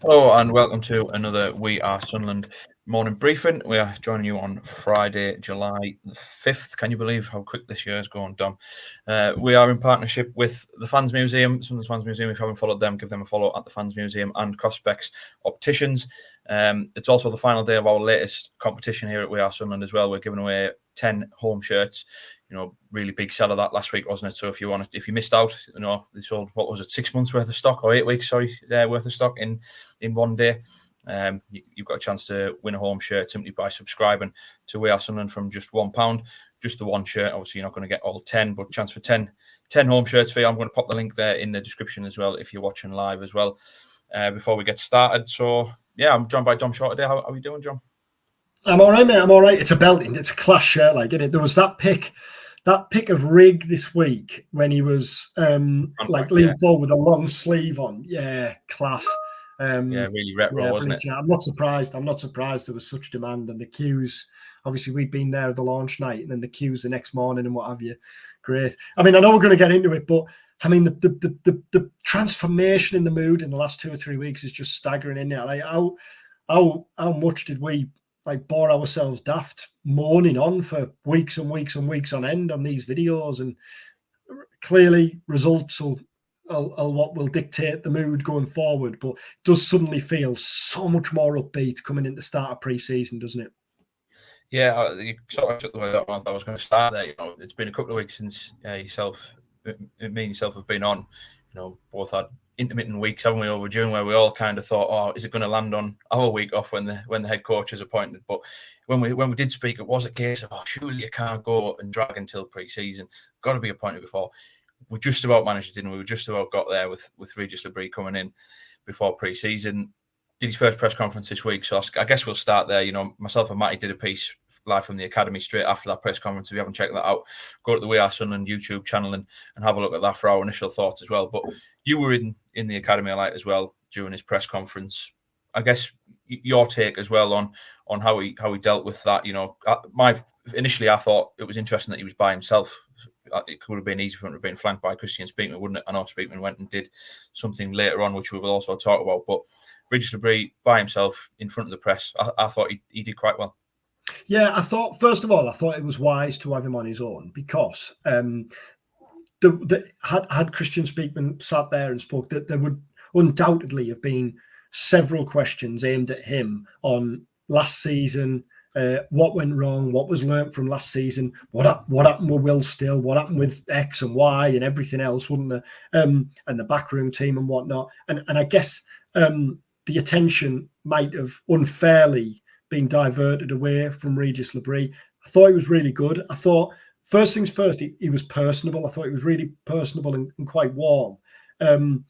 Hello and welcome to another We Are Sunderland morning briefing. We are joining you on Friday, July the 5th. Can you believe how quick this year is going, Dom? We are in partnership with the Fans Museum, Sunderland Fans Museum. If you haven't followed them, give them a follow at the Fans Museum and Cospex Opticians. It's also the final day of our latest competition here at We Are Sunderland as well. We're giving away 10 home shirts. Really big sell of that last week, wasn't it? So if you missed out, they sold, what was it, 6 months worth of stock or 8 weeks, worth of stock in one day. You've got a chance to win a home shirt simply by subscribing to We Are Sunderland from just £1. Just the one shirt. Obviously, you're not going to get all 10, but chance for 10 home shirts for you. I'm going to pop the link there in the description as well if you're watching live as well before we get started. So, yeah, I'm joined by Dom Shaw today. How are you doing, John? I'm all right, mate. I'm all right. It's a belting. It's a class shirt, isn't it? There was that pic of Rigg this week when he was leaning forward with a long sleeve on. Yeah, class. Really retro, wasn't it? I'm not surprised. There was such demand, and the queues. Obviously, we'd been there at the launch night, and then the queues the next morning and what have you. Great. I mean, I know we're going to get into it, but I mean, the transformation in the mood in the last 2 or 3 weeks is just staggering, isn't it? Like how much did we bore ourselves daft moaning on for weeks and weeks and weeks on end on these videos, and clearly results will what will dictate the mood going forward, but it does suddenly feel so much more upbeat coming into the start of pre-season, doesn't it? Yeah, you sort of took the way that I was going to start there. It's been a couple of weeks since me and yourself have been on. Both had intermittent weeks, haven't we, over June, where we all kind of thought, oh, is it going to land on our week off when the head coach is appointed? But when we did speak, it was a case of, oh, surely you can't go and drag until pre-season. Got to be appointed before. We just about managed it, didn't we? We just about got there with Regis Le Bris coming in before pre-season. Did his first press conference this week, so I guess we'll start there. Myself and Matty did a piece live from the academy straight after that press conference. If you haven't checked that out, go to the We Are Sunderland YouTube channel and have a look at that for our initial thoughts as well. But you were in the academy as well during his press conference. I guess your take as well on how he dealt with that. Initially I thought it was interesting that he was by himself. It could have been easy for him to have been flanked by Kristjaan Speakman, wouldn't it? I know Speakman went and did something later on, which we will also talk about. But Regis Le Bris by himself in front of the press, I thought he did quite well. Yeah, I thought it was wise to have him on his own because had Kristjaan Speakman sat there and spoke, that there would undoubtedly have been several questions aimed at him on last season, what went wrong, what was learnt from last season, what happened with Will Still, what happened with X and Y and everything else, wouldn't there? And the backroom team and whatnot. And I guess the attention might have unfairly been diverted away from Regis Le Bris. I thought he was really good. I thought, first things first, he was personable. I thought he was really personable and quite warm. And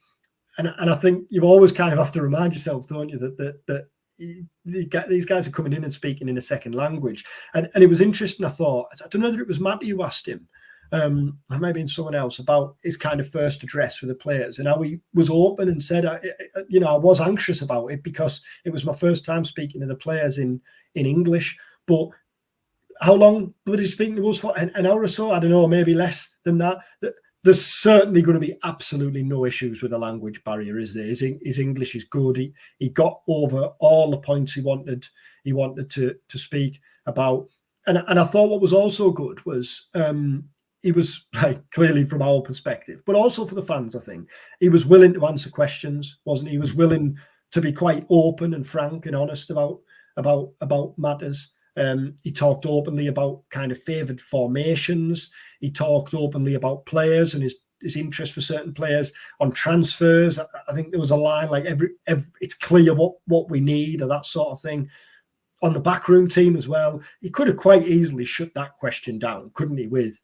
I think you always kind of have to remind yourself, don't you, that these guys are coming in and speaking in a second language. And it was interesting, I thought. I don't know whether it was Matty who asked him, or maybe someone else, about his kind of first address with the players and how he was open and said, I was anxious about it because it was my first time speaking to the players in English. But how long was he speaking to us for? An hour or so? I don't know, maybe less than that. There's certainly going to be absolutely no issues with the language barrier, is there? His English is good. He got over all the points he wanted to speak about. And I thought what was also good was he was, clearly from our perspective, but also for the fans, I think, he was willing to answer questions, wasn't he? He was willing to be quite open and frank and honest about matters. He talked openly about kind of favoured formations. He talked openly about players and his interest for certain players on transfers. I think there was a line like it's clear what we need, or that sort of thing. On the backroom team as well, he could have quite easily shut that question down, couldn't he? With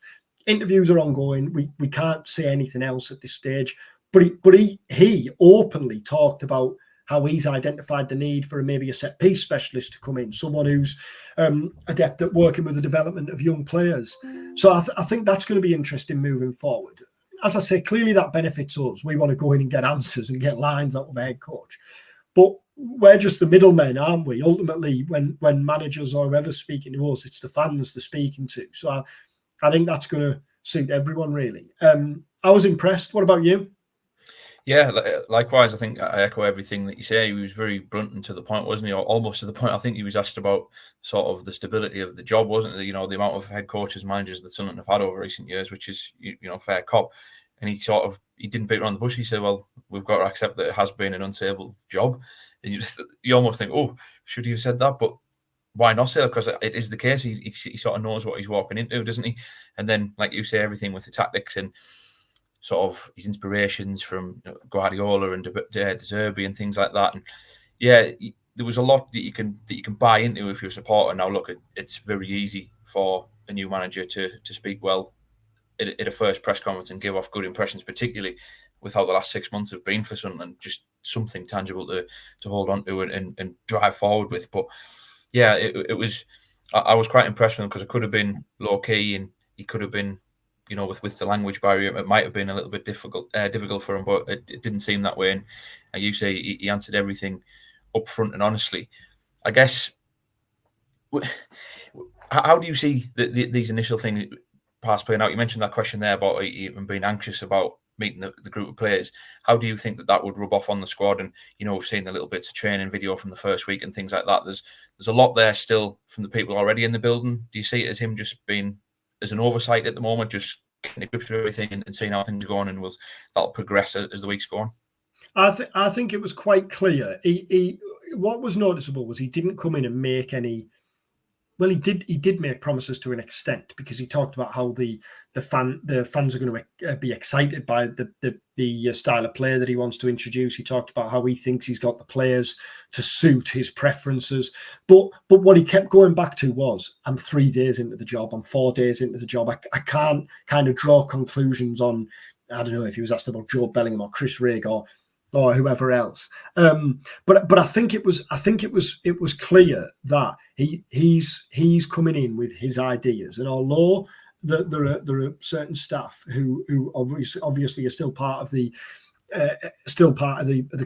interviews are ongoing, we can't say anything else at this stage. But he openly talked about how he's identified the need for maybe a set piece specialist to come in, someone who's adept at working with the development of young players. So I think that's going to be interesting moving forward. As I say, clearly that benefits us. We want to go in and get answers and get lines out of the head coach. But we're just the middlemen, aren't we? Ultimately, when managers or whoever's speaking to us, it's the fans they're speaking to. So I think that's going to suit everyone, really. I was impressed. What about you? Yeah, likewise. I think I echo everything that you say. He was very blunt and to the point, wasn't he? Or almost to the point. I think he was asked about sort of the stability of the job, wasn't it? You know, the amount of head coaches, managers that Sunderland have had over recent years, which is, you know, fair cop. And he didn't beat around the bush. He said, "Well, we've got to accept that it has been an unstable job." And you almost think, "Oh, should he have said that?" But why not say that? Because it is the case. He sort of knows what he's walking into, doesn't he? And then, like you say, everything with the tactics and sort of his inspirations from Guardiola and De Zerbi and things like that. And yeah, there was a lot that you can buy into if you're a supporter. Now, look, it's very easy for a new manager to speak well at a first press conference and give off good impressions, particularly with how the last 6 months have been for Sunderland. Just something tangible to hold on to and drive forward with. But yeah, it was. I was quite impressed with him because it could have been low key and he could have been, you know, with the language barrier, it might have been a little bit difficult for him, but it didn't seem that way. And you say he answered everything up front and honestly. I guess, how do you see these initial things past playing out? You mentioned that question there about even being anxious about meeting the group of players. How do you think that would rub off on the squad? And, you know, we've seen the little bits of training video from the first week and things like that. There's a lot there still from the people already in the building. Do you see it as him just being as an oversight at the moment, just getting equipped with everything and seeing how things are going, and that'll progress as the weeks go on? I think it was quite clear. He what was noticeable was he didn't come in and make any. Well, he did make promises to an extent, because he talked about how the fans are going to be excited by the style of play that he wants to introduce. He talked about how he thinks he's got the players to suit his preferences. But what he kept going back to was, I'm 3 days into the job, I'm 4 days into the job. I can't kind of draw conclusions on, I don't know if he was asked about Joe Bellingham or Chris Rigg or whoever else. But I think it was clear that he's coming in with his ideas, and although there are certain staff who obviously are still part of the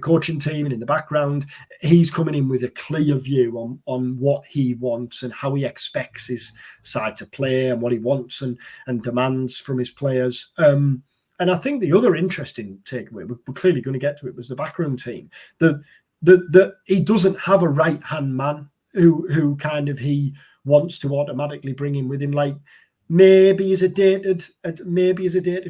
coaching team and in the background, he's coming in with a clear view on what he wants and how he expects his side to play and what he wants and demands from his players. And I think the other interesting takeaway, we're clearly going to get to it, was the backroom team. That he doesn't have a right-hand man who kind of he wants to automatically bring in with him. Like, maybe is a dated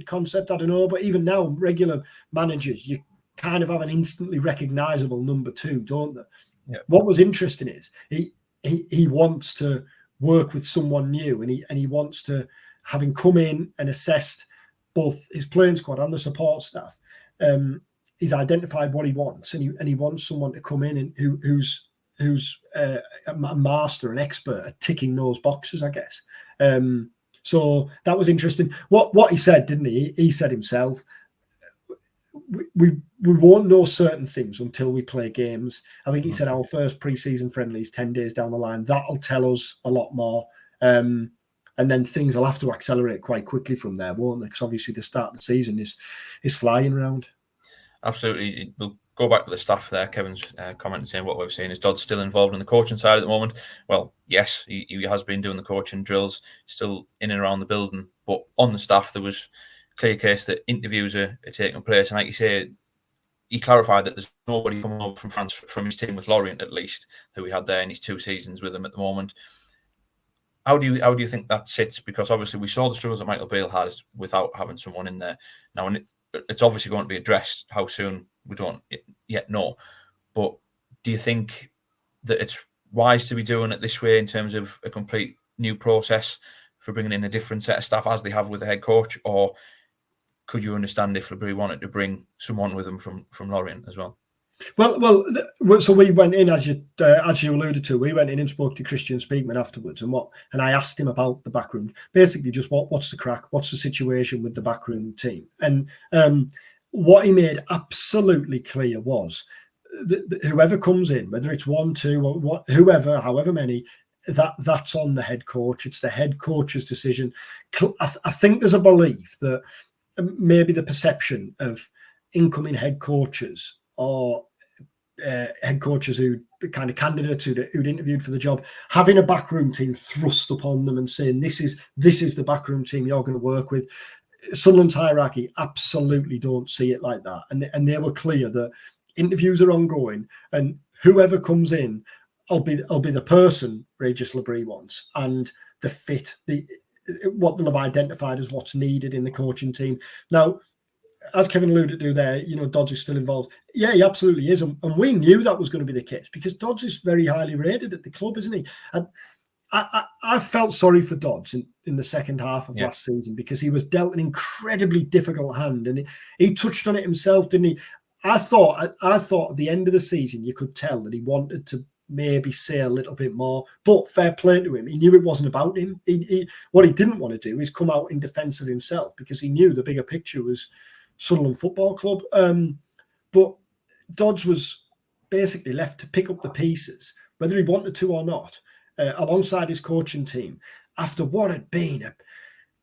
concept, I don't know. But even now, regular managers, you kind of have an instantly recognisable number two, don't they? Yeah. What was interesting is he wants to work with someone new, and he wants to, having come in and assessed both his playing squad and the support staff, he's identified what he wants, and he wants someone to come in and who's a master, an expert at ticking those boxes, I guess. So that was interesting. What he said, didn't he? He said himself, we won't know certain things until we play games. I think he said our first pre-season friendly is 10 days down the line. That'll tell us a lot more. And then things will have to accelerate quite quickly from there, won't they? Because obviously the start of the season is flying around. Absolutely. We'll go back to the staff there. Kevin's comment saying what we've seen is Dodd's still involved in the coaching side at the moment. Well, yes, he has been doing the coaching drills, still in and around the building. But on the staff, there was a clear case that interviews are taking place. And like you say, he clarified that there's nobody coming over from France from his team with Lorient, at least, who he had there in his 2 seasons with him at the moment. How do you think that sits? Because obviously we saw the struggles that Michael Beale had without having someone in there. Now, it's obviously going to be addressed. How soon, we don't yet know. But do you think that it's wise to be doing it this way in terms of a complete new process for bringing in a different set of staff as they have with the head coach? Or could you understand if Le Bris wanted to bring someone with him from Lorient as well? Well. So we went in, as you alluded to, we went in and spoke to Kristjaan Speakman afterwards, and I asked him about the backroom, basically just what's the crack, what's the situation with the backroom team, and what he made absolutely clear was that whoever comes in, whether it's 1, 2, or whoever, however many, that's on the head coach. It's the head coach's decision. I think there's a belief that maybe the perception of incoming head coaches or head coaches who kind of candidates who'd interviewed for the job, having a backroom team thrust upon them and saying this is the backroom team you're going to work with. Sunderland's hierarchy absolutely don't see it like that, and they were clear that interviews are ongoing, and whoever comes in, I'll be the person Regis Le Bris wants, and the fit, what they'll have identified as what's needed in the coaching team. Now, as Kevin alluded to there, Dodds is still involved. Yeah, he absolutely is, and we knew that was going to be the case because Dodds is very highly rated at the club, isn't he? And I felt sorry for Dodds in the second half of last season because he was dealt an incredibly difficult hand, and he touched on it himself, didn't he? I thought at the end of the season you could tell that he wanted to maybe say a little bit more, but fair play to him. He knew it wasn't about him. What he didn't want to do is come out in defence of himself because he knew the bigger picture was Sunderland Football Club. But Dodds was basically left to pick up the pieces, whether he wanted to or not, alongside his coaching team after what had been a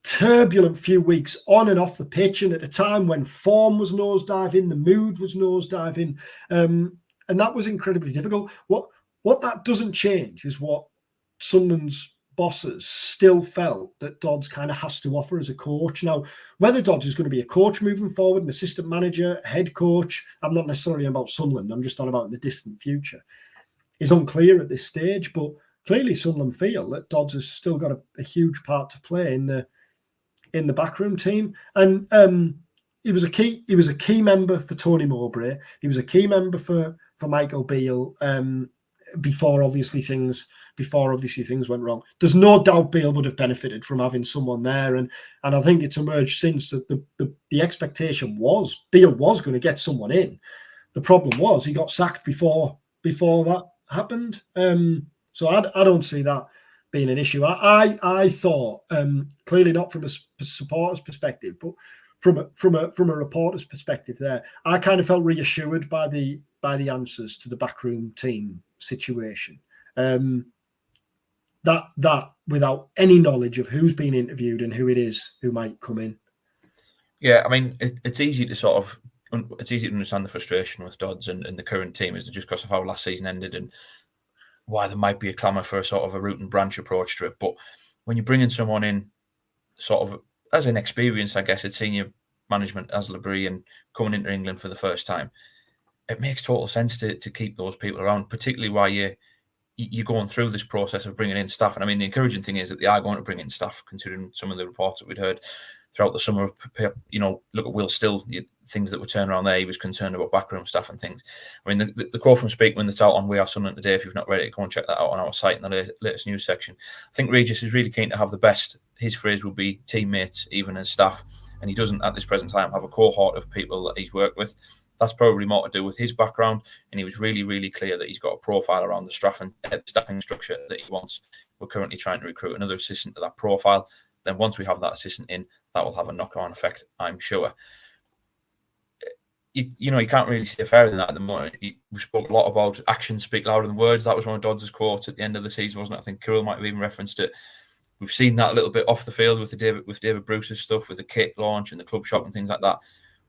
turbulent few weeks on and off the pitch, and at a time when form was nosediving, the mood was nosediving, and that was incredibly difficult. What that doesn't change is what Sunderland's bosses still felt that Dodds kind of has to offer as a coach. Now, whether Dodds is going to be a coach moving forward, an assistant manager, head coach, I'm not necessarily about Sunderland, I'm just on about in the distant future, is unclear at this stage, but clearly Sunderland feel that Dodds has still got a huge part to play in the backroom team. And he was a key member for Tony Mowbray. He was a key member for Michael Beale before obviously things went wrong. There's no doubt Beale would have benefited from having someone there, and I think it's emerged since that the expectation was Beale was going to get someone in. The problem was he got sacked before that happened. So I don't see that being an issue. I thought, clearly not from a supporter's perspective, but from a reporter's perspective there, I kind of felt reassured by the answers to the backroom team situation. That without any knowledge of who's been interviewed and who it is who might come in. Yeah, I mean, it's easy to understand the frustration with Dodds and the current team is just because of how last season ended and why there might be a clamour for a sort of a root and branch approach to it. But when you're bringing someone in sort of as an experience, I guess, at senior management as Le Bris and coming into England for the first time, it makes total sense to keep those people around, particularly while you're going through this process of bringing in staff. And I mean, the encouraging thing is that they are going to bring in staff, considering some of the reports that we'd heard throughout the summer. Look at Will Still, things that were turning around there. He was concerned about backroom staff and things. I mean, the quote from Speakman that's out on We Are Sunderland today, if you've not read it, go and check that out on our site in the latest news section. I think Regis is really keen to have the best, his phrase would be teammates, even as staff. And he doesn't, at this present time, have a cohort of people that he's worked with. That's probably more to do with his background. And he was really, really clear that he's got a profile around the staffing structure that he wants. We're currently trying to recruit another assistant to that profile. Then once we have that assistant in, that will have a knock-on effect, I'm sure. You can't really say fairer than that at the moment. We spoke a lot about actions speak louder than words. That was one of Dodds' quotes at the end of the season, wasn't it? I think Kirill might have even referenced it. We've seen that a little bit off the field with David Bruce's stuff, with the kit launch and the club shop and things like that.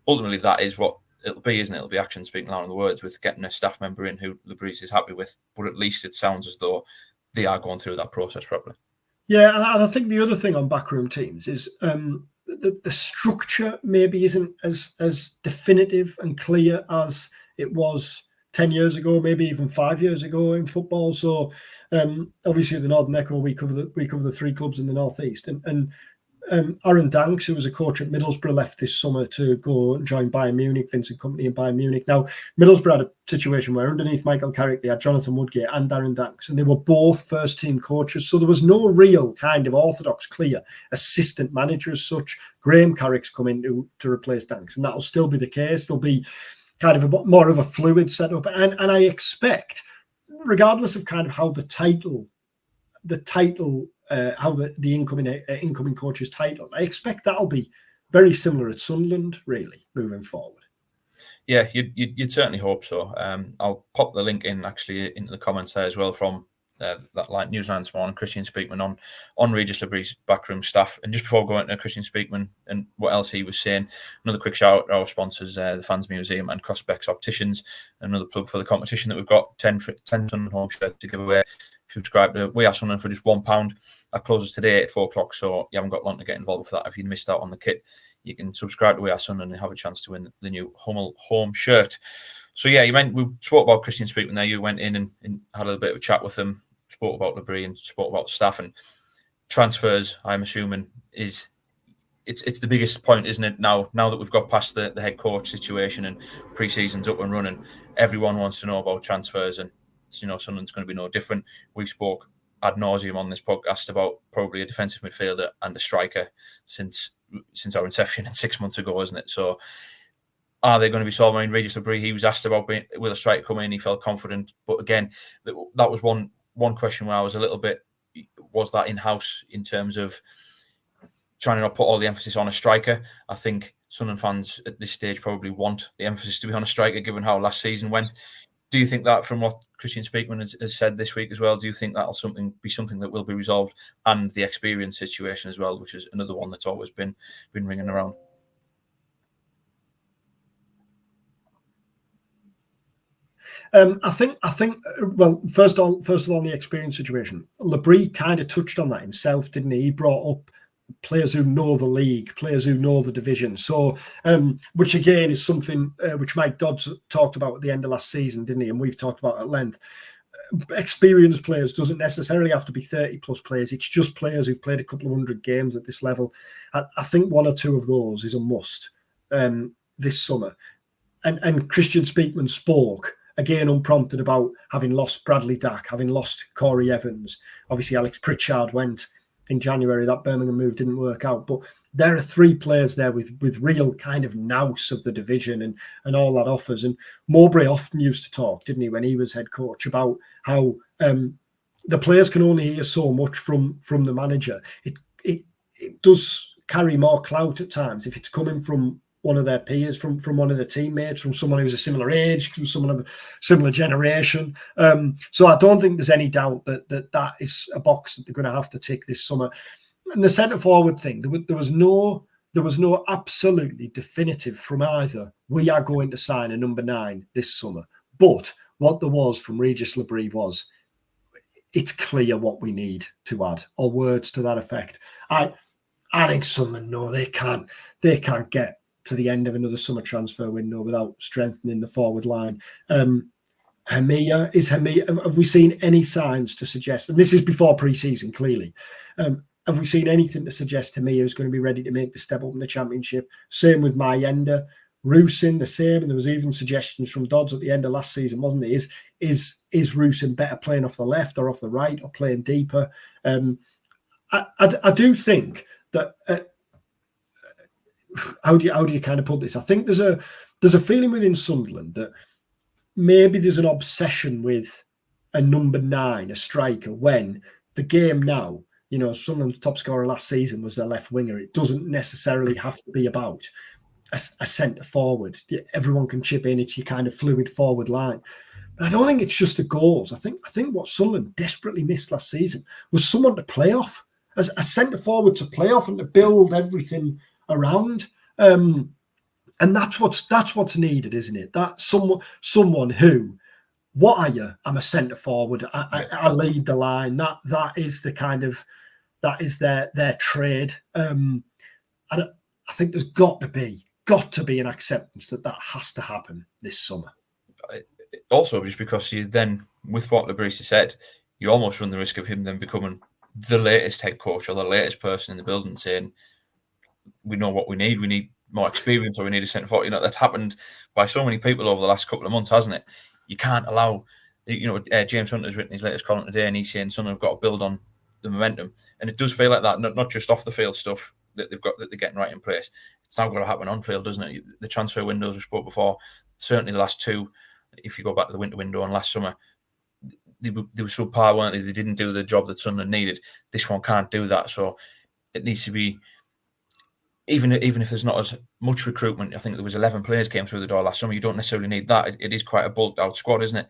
Ultimately, that is what it'll be, isn't it? It'll be action speaking louder than words with getting a staff member in who Le Bris is happy with. But at least it sounds as though they are going through that process properly. Yeah, and I think the other thing on backroom teams is the structure maybe isn't as definitive and clear as it was 10 years ago, maybe even 5 years ago in football. So obviously the Northern Echo, we cover the three clubs in the Northeast, and Aaron Danks, who was a coach at Middlesbrough, left this summer to go and join Bayern Munich, Vincent Kompany in Bayern Munich. Now, Middlesbrough had a situation where underneath Michael Carrick, they had Jonathan Woodgate and Aaron Danks, and they were both first-team coaches. So there was no real kind of orthodox, clear assistant manager as such. Graham Carrick's come in to replace Danks, and that'll still be the case. There'll be kind of more of a fluid setup. And I expect, regardless of kind of how the title how the incoming coach's title, I expect that'll be very similar at Sunderland, really, moving forward. Yeah, you'd certainly hope so. I'll pop the link in actually into the comments there as well from that Newsline this morning, Kristjaan Speakman on Regis Le Bris backroom staff. And just before going to Kristjaan Speakman and what else he was saying, another quick shout out to our sponsors, the Fans Museum and Cospex Opticians. Another plug for the competition that we've got, 10 Sunderland home shirts to give away. Subscribe to We Are Sunderland for just £1. That closes today at 4 o'clock, so you haven't got long to get involved with that. If you missed out on the kit, you can subscribe to our Sunderland and have a chance to win the new Hummel home shirt. So yeah, we spoke about Kristjaan Speakman there. You went in and had a little bit of a chat with him, spoke about Le Bris and spoke about staff and transfers. I'm assuming it's the biggest point, isn't it? Now that we've got past the head coach situation and pre-season's up and running, everyone wants to know about transfers, and Sunderland's going to be no different. We've spoke ad nauseum on this podcast about probably a defensive midfielder and a striker since our inception 6 months ago, isn't it? So are they going to be solved? I mean, Regis Le Bris, he was asked about will a striker come in, he felt confident, but again, that was one question where I was a little bit, was that in-house in terms of trying to not put all the emphasis on a striker? I think Sunderland fans at this stage probably want the emphasis to be on a striker, given how last season went. Do you think that, from what Kristjaan Speakman has said this week as well, do you think that'll be something that will be resolved, and the experience situation as well, which is another one that's always been ringing around? I think. Well, first of all, the experience situation. Le Bris kind of touched on that himself, didn't he? He brought up players who know the league, players who know the division. So, which again is something which Mike Dodds talked about at the end of last season, didn't he? And we've talked about at length. Experienced players doesn't necessarily have to be 30-plus players. It's just players who've played a couple of hundred games at this level. I think one or two of those is a must this summer. And Kristjaan Speakman spoke, again unprompted, about having lost Bradley Dack, having lost Corey Evans. Obviously, Alex Pritchard went in January. That Birmingham move didn't work out. But there are three players there with real kind of nous of the division and all that offers. And Mowbray often used to talk, didn't he, when he was head coach, about how the players can only hear so much from the manager. It does carry more clout at times if it's coming from one of their peers, from one of the teammates, from someone who's a similar age, from someone of a similar generation. So I don't think there's any doubt that is a box that they're going to have to tick this summer. And the centre forward thing, there was no absolutely definitive from either. We are going to sign a number 9 this summer. But what there was from Regis Le Bris was, it's clear what we need to add, or words to that effect. I think Sunderland know they can't get to the end of another summer transfer window without strengthening the forward line. Hamia, have we seen any signs to suggest, and this is before pre-season clearly, have we seen anything to suggest Hamia is going to be ready to make the step up in the Championship? Same with Mayenda. Rusyn, the same, and there was even suggestions from Dodds at the end of last season, wasn't there? Is Rusyn better playing off the left or off the right, or playing deeper? I do think that how do you kind of put this? I think there's a feeling within Sunderland that maybe there's an obsession with a number 9, a striker, when the game now, Sunderland's top scorer last season was their left winger. It doesn't necessarily have to be about a centre forward. Everyone can chip in. It's your kind of fluid forward line. But I don't think it's just the goals. I think what Sunderland desperately missed last season was someone to play off, as a centre forward to play off and to build everything around. And that's what's needed, isn't it? That someone who, what are you? I'm a centre forward. I lead the line. That is the kind of, that is their trade. And I think there's got to be an acceptance that has to happen this summer. Also, just because you then, with what Le Bris has said, you almost run the risk of him then becoming the latest head coach or the latest person in the building, saying, we know what we need more experience, or we need a centre forward. That's happened by so many people over the last couple of months, hasn't it? You can't allow, James Hunter's written his latest column today, and he's saying Sunderland have got to build on the momentum. And it does feel like that, not just off the field stuff that they're getting right in place. It's now going to happen on field, doesn't it? The transfer windows we spoke before, certainly the last two, if you go back to the winter window and last summer, they were subpar, weren't they? They didn't do the job that Sunderland needed. This one can't do that. So it needs to be, even if there's not as much recruitment, I think there was 11 players came through the door last summer. You don't necessarily need that. It is quite a bulked out squad, isn't it?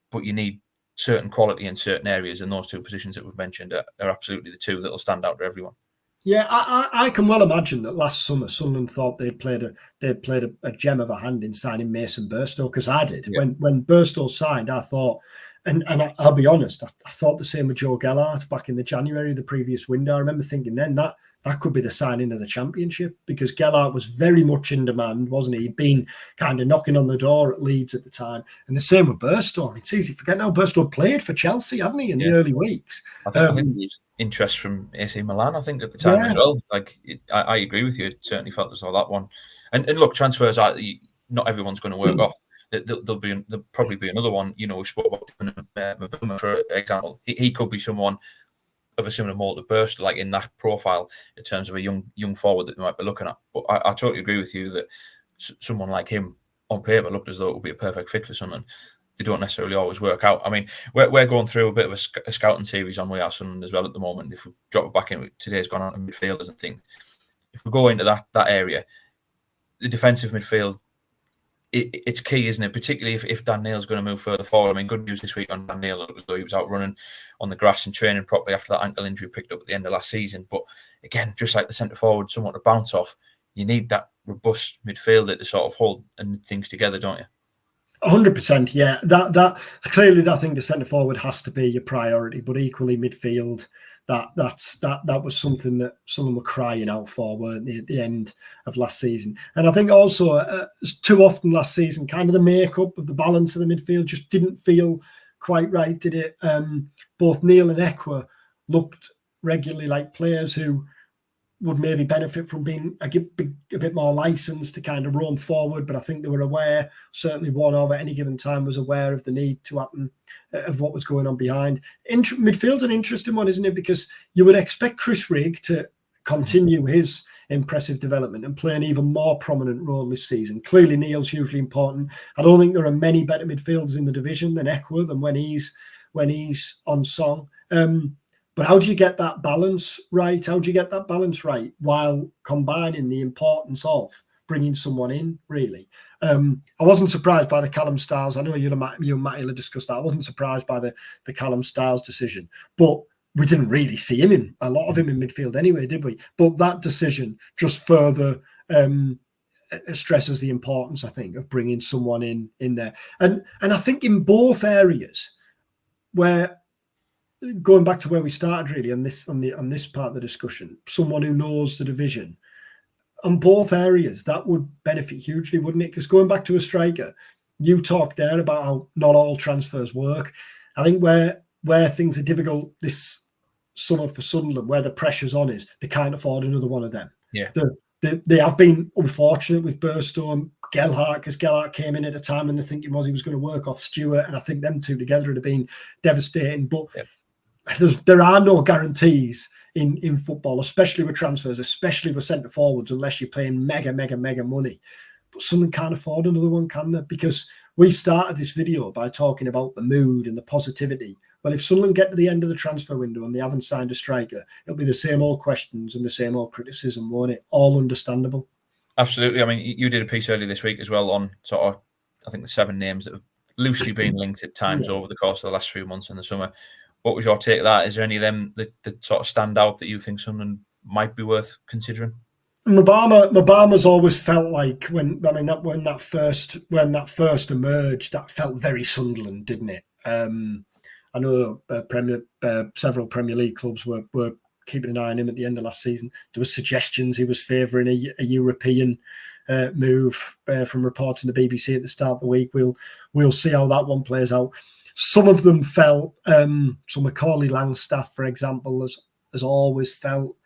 But you need certain quality in certain areas, and those two positions that we've mentioned are absolutely the two that will stand out to everyone. Yeah, I can well imagine that last summer Sunderland thought they'd played a gem of a hand in signing Mason Burstow, because I did. Yeah. When Burstow signed, I thought, and I'll be honest, I thought the same with Joe Gellart back in the January, the previous window. I remember thinking then that that could be the signing of the Championship, because Gelhardt was very much in demand, wasn't he? He'd been kind of knocking on the door at Leeds at the time. And the same with Burstow. It's easy to forget now. Burstow played for Chelsea, hadn't he, in the early weeks? I think there was interest from AC Milan, I think, at the time as well. Like, I agree with you. It certainly felt as though that one. And look, transfers, not everyone's going to work off. There'll probably be another one. We spoke about Mbuma, for example. He could be someone of a similar mold to Burst, like in that profile, in terms of a young forward that we might be looking at. But I totally agree with you that someone like him on paper looked as though it would be a perfect fit for Sunderland. They don't necessarily always work out. I mean, we're going through a bit of a scouting series on We Are Sunderland as well at the moment. If we drop it back in, today's gone on to midfielders and things. If we go into that area, the defensive midfield, it's key, isn't it? Particularly if Dan Neil's going to move further forward. I mean, good news this week on Dan Neil, though he was out running on the grass and training properly after that ankle injury picked up at the end of last season. But again, just like the centre forward, someone to bounce off, you need that robust midfielder to sort of hold things together, don't you? 100%, yeah. That clearly, I think the centre forward has to be your priority, but equally midfield. That was something that someone were crying out for, weren't they, at the end of last season? And I think also too often last season, kind of the makeup of the balance of the midfield just didn't feel quite right, did it? Both Neil and Ekwa looked regularly like players who would maybe benefit from being a bit more licensed to kind of roam forward, but I think they were aware, certainly one of at any given time was aware of the need to happen, of what was going on behind. Midfield's an interesting one, isn't it? Because you would expect Chris Rigg to continue his impressive development and play an even more prominent role this season. Clearly, Neil's hugely important. I don't think there are many better midfielders in the division than Ekwa than when he's on song. But how do you get that balance right? How do you get that balance right while combining the importance of bringing someone in, really? I wasn't surprised by the Callum Styles. I know you and Matty will discuss that. I wasn't surprised by the Callum Styles decision. But we didn't really see a lot of him in midfield anyway, did we? But that decision just further stresses the importance, I think, of bringing someone in there. And I think in both areas where, going back to where we started really on this part of the discussion, someone who knows the division on both areas, that would benefit hugely, wouldn't it? Because going back to a striker, you talked there about how not all transfers work. I think where things are difficult this summer for Sunderland, where the pressure's on, is they can't afford another one of them. Yeah, they have been unfortunate with Burstow and Gelhardt, because Gelhardt came in at a time and the thinking was he was going to work off Stewart, and I think them two together would have been devastating. But there are no guarantees in football, especially with transfers, especially with centre forwards, unless you're paying mega money. But Sunderland can't afford another one, can they? Because we started this video by talking about the mood and the positivity. Well, if Sunderland get to the end of the transfer window and they haven't signed a striker, it'll be the same old questions and the same old criticism, won't it? All understandable. Absolutely. I mean, you did a piece earlier this week as well on sort of, I think, the 7 names that have loosely been linked at times over the course of the last few months in the summer. What was your take of that? Is there any of them that sort of stand out that you think Sunderland might be worth considering? Mbama's always felt like when that first emerged, that felt very Sunderland, didn't it? I know several Premier League clubs were keeping an eye on him at the end of last season. There were suggestions he was favouring a European move from reports in the BBC at the start of the week. We'll see how that one plays out. Some of them felt, so Macaulay Langstaff, for example, has always felt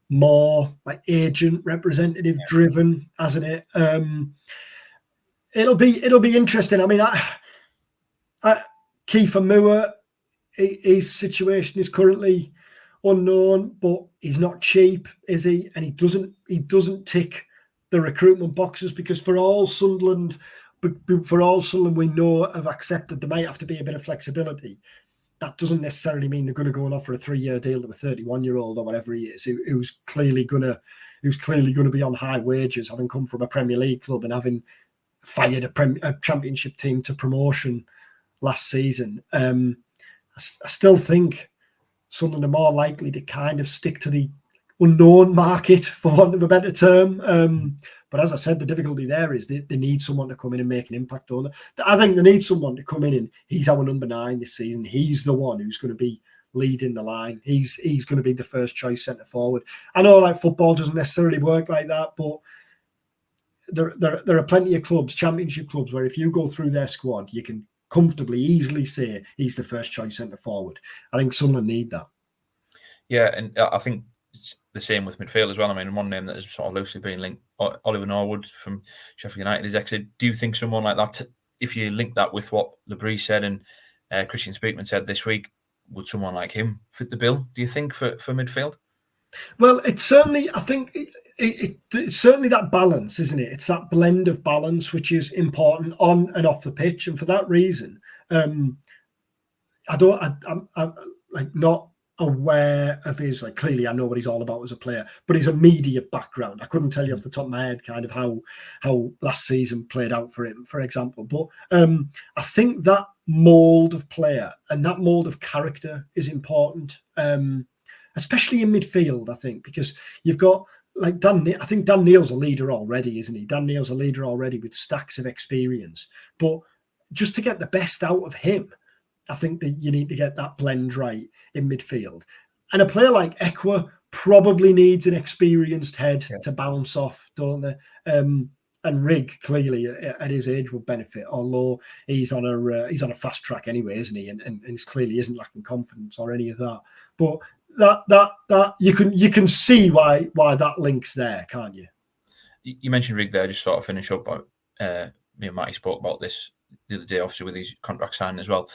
more like agent representative driven, hasn't it? It'll be interesting. I mean, Kiefer Moore, his situation is currently unknown, but he's not cheap, is he? And he doesn't tick the recruitment boxes, because for all Sunderland we know have accepted there might have to be a bit of flexibility. That doesn't necessarily mean they're going to go and offer a 3-year deal to a 31-year-old or whatever he is, who's clearly going to be on high wages, having come from a Premier League club and having fired a Championship team to promotion last season. I still think Sunderland are more likely to kind of stick to the unknown market, for want of a better term. But as I said, the difficulty there is they need someone to come in and make an impact on it. I think they need someone to come in and he's our number 9 this season. He's the one who's going to be leading the line. He's going to be the first choice centre forward. I know like football doesn't necessarily work like that, but there are plenty of clubs, championship clubs, where if you go through their squad, you can comfortably, easily say he's the first choice centre forward. I think Sunderland need that. Yeah, and I think it's the same with midfield as well. I mean, one name that has sort of loosely been linked, Oliver Norwood from Sheffield United, is exited. Do you think someone like that, if you link that with what Le Bris said and Kristjaan Speakman said this week, would someone like him fit the bill, do you think, for midfield? Well, it's certainly, I think it's certainly that balance, isn't it? It's that blend of balance which is important on and off the pitch, and for that reason, I'm like not aware of his, like, clearly I know what he's all about as a player, but his immediate background, I couldn't tell you off the top of my head kind of how last season played out for him, for example. But I think that mould of player and that mould of character is important. Especially in midfield, I think, because you've got like I think Dan Neil's a leader already, isn't he? Dan Neil's a leader already with stacks of experience. But just to get the best out of him, I think that you need to get that blend right in midfield. And a player like Ekwa probably needs an experienced head to bounce off, don't they? And Rigg clearly at his age will benefit, although he's on a fast track anyway, isn't he? And he clearly isn't lacking confidence or any of that. But that you can see why that link's there, can't you? You mentioned Rigg there, just sort of finish up. Me and Matty spoke about this the other day, obviously with his contract signing as well.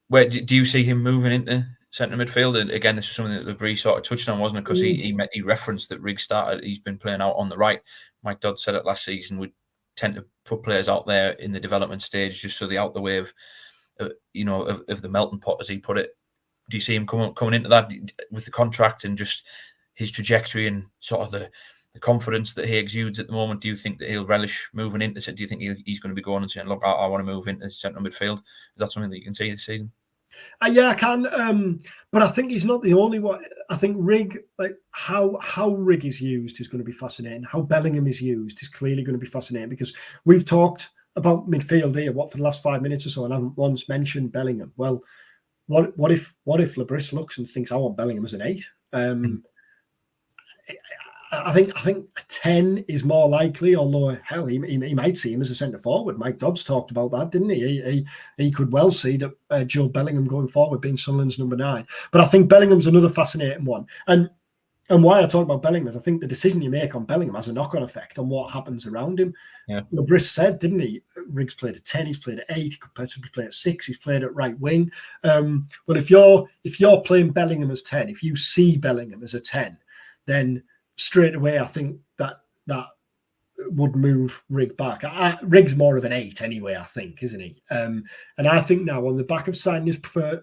Where do you see him moving into centre midfield? And again, this is something that Le Bris sort of touched on, wasn't it? Because he referenced that Rigg started. He's been playing out on the right. Mike Dodd said it last season. We tend to put players out there in the development stage just so they're out the way of the melting pot, as he put it. Do you see him coming into that with the contract and just his trajectory and sort of the confidence that he exudes at the moment? Do you think that he'll relish moving into it? Do you think he's going to be going and saying, look, I want to move into centre midfield? Is that something that you can see this season? Yeah, I can. But I think he's not the only one. I think Rigg, like how Rigg is used is going to be fascinating. How Bellingham is used is clearly going to be fascinating, because we've talked about midfield here, for the last 5 minutes or so, and I haven't once mentioned Bellingham. Well, what if Le Bris looks and thinks I want Bellingham as an 8? I think a 10 is more likely, although hell, he might see him as a centre forward. Mike Dobbs talked about that, didn't he? He could well see that Joe Bellingham going forward being Sunderland's number 9. But I think Bellingham's another fascinating one. And why I talk about Bellingham is I think the decision you make on Bellingham has a knock-on effect on what happens around him. Yeah. Le Bris said, didn't he? Rigg's played at 10, he's played at 8, he could possibly play at 6, he's played at right wing. But if you're playing Bellingham as 10, if you see Bellingham as a 10, then straight away I think that would move Rigg back. Rigg's more of an 8 anyway, I think, isn't he? And I think now, on the back of signing his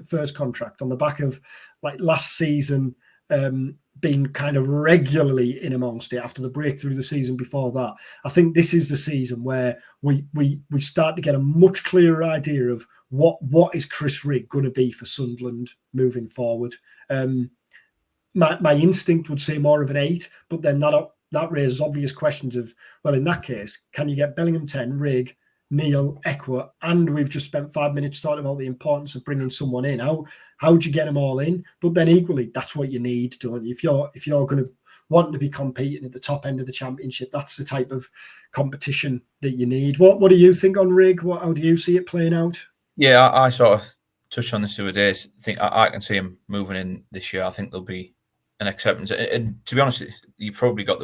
first contract, on the back of like last season, being kind of regularly in amongst it after the breakthrough the season before that, I think this is the season where we start to get a much clearer idea of what is Chris Rigg going to be for Sunderland moving forward. My instinct would say more of an 8, but then that raises obvious questions of, well, in that case, can you get Bellingham 10, Rigg, Neil, Ekwa, and we've just spent 5 minutes talking about the importance of bringing someone in. How do you get them all in? But then equally, that's what you need, don't you? If you're going to want to be competing at the top end of the championship, that's the type of competition that you need. What do you think on Rigg? How do you see it playing out? Yeah, I sort of touched on this the other day. I think I can see him moving in this year. I think there'll be an acceptance, and to be honest, you've probably got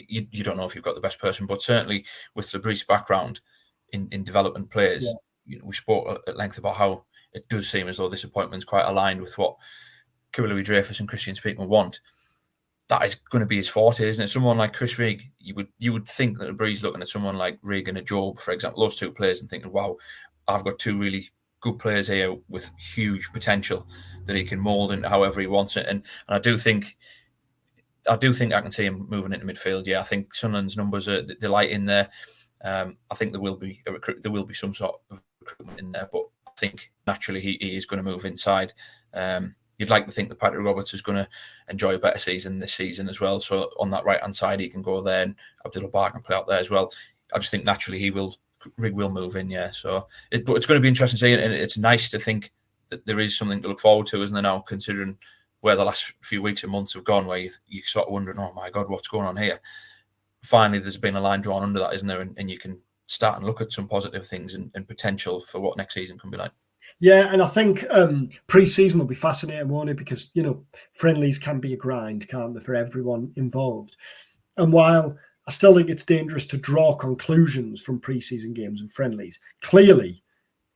you don't know if you've got the best person, but certainly with Le Bris' background in development players, we spoke at length about how it does seem as though this appointment's quite aligned with what Louis Dreyfus and Kristjaan Speakman want. That is going to be his forte, isn't it? Someone like Chris Rigg, you would think that Le Bris looking at someone like Rigg and a Job, for example, those two players, and thinking, wow, I've got two really good players here with huge potential that he can mould into however he wants it. And I do think I can see him moving into midfield. Yeah, I think Sunderland's numbers are the light in there. I think there will be some sort of recruitment in there, but I think naturally he is going to move inside. You'd like to think that Patrick Roberts is going to enjoy a better season this season as well. So on that right hand side, he can go there, and Abdullah Bar can play out there as well. I just think naturally Rigg will move in. Yeah, so but it's going to be interesting to see, and it's nice to think there is something to look forward to, isn't there now, considering where the last few weeks and months have gone, where you sort of wondering, oh my God, what's going on here? Finally, there's been a line drawn under that, isn't there? And you can start and look at some positive things and potential for what next season can be like. Yeah, and I think pre-season will be fascinating, won't it? Because, friendlies can be a grind, can't they, for everyone involved? And while I still think it's dangerous to draw conclusions from pre-season games and friendlies, clearly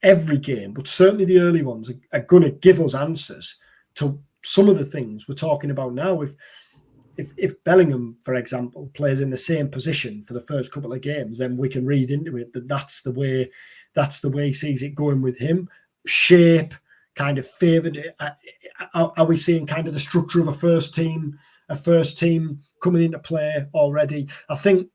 every game, but certainly the early ones, are going to give us answers to some of the things we're talking about now. If Bellingham, for example, plays in the same position for the first couple of games, then we can read into it that that's the way he sees it going with him. Shape kind of favoured it. Are we seeing kind of the structure of a first team coming into play already? I think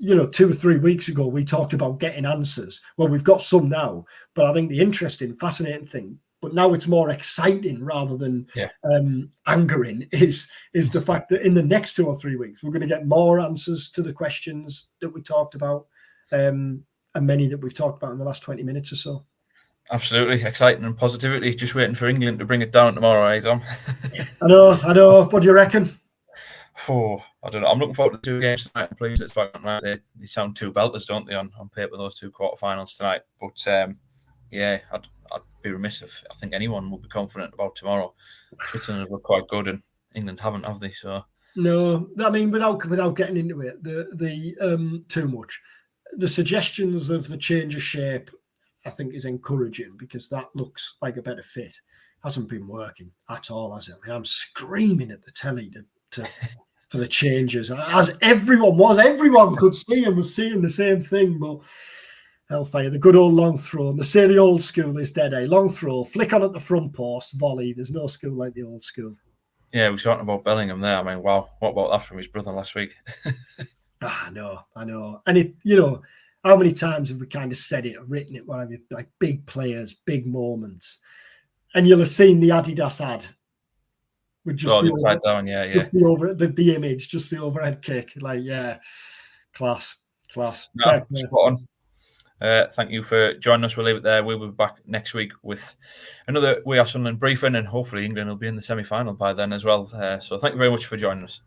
2 or 3 weeks ago we talked about getting answers. Well, we've got some now, but I think the interesting, fascinating thing, but now it's more exciting rather than angering, is the fact that in the next 2 or 3 weeks we're going to get more answers to the questions that we talked about, and many that we've talked about in the last 20 minutes or so. Absolutely exciting and positivity. Just waiting for England to bring it down tomorrow, eh, Tom? I know. What do you reckon? Oh, I don't know. I'm looking forward to 2 games tonight. Please, it's right. They sound 2 belters, don't they, on paper, those 2 quarterfinals tonight? But I'd be remiss if I think anyone would be confident about tomorrow. Switzerland have looked quite good, and England haven't, have they? So no, I mean, without getting into it, the too much, the suggestions of the change of shape, I think, is encouraging, because that looks like a better fit. Hasn't been working at all, has it? I mean, I'm screaming at the telly for the changes, as everyone could see and was seeing the same thing. But hellfire, the good old long throw. And they say the old school is dead, eh? Long throw, flick on at the front post, volley. There's no school like the old school. Yeah, we were talking about Bellingham there. I mean, wow, what about that from his brother last week? I know. And it, how many times have we kind of said it or written it, whatever, like big players, big moments. And you'll have seen the Adidas ad with just the image, just the overhead kick. Like, yeah, class. No, spot on. Thank you for joining us. We'll leave it there. We'll be back next week with another We Are Sunderland briefing, and hopefully England will be in the semi-final by then as well. So thank you very much for joining us.